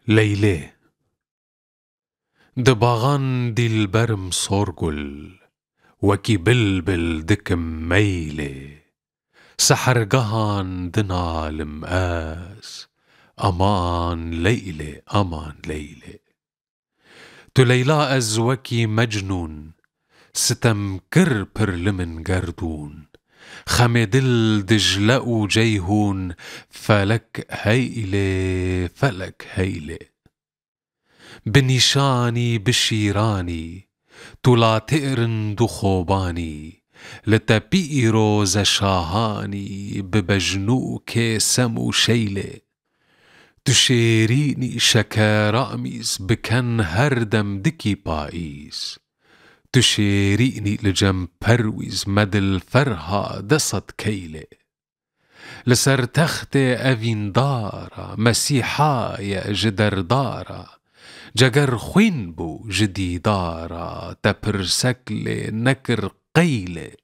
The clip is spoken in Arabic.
ليلى دباغان دي البرم صورقل وكي بلبل دكم ميلي سحرقهان دنا المقاس أمان ليلى أمان ليلى تو ليلى أز وكي مجنون ستم كربر لمن قردون خمدل دجلأ جيهون فلك هيلي فلك هيلي بنيشاني بشيراني تلا تئرن دخوباني لتبئرو زشاهاني ببجنوك سمو شيلي تشيريني شكاراميس بكن هردم دكي بايس تشيريني لجم برويز مدل فرها دصت كيلي لسرتختي أفين دارا مسيحايا جدر دارا جگر خوين بو جدي دارا تبرسكلي نكر قيلي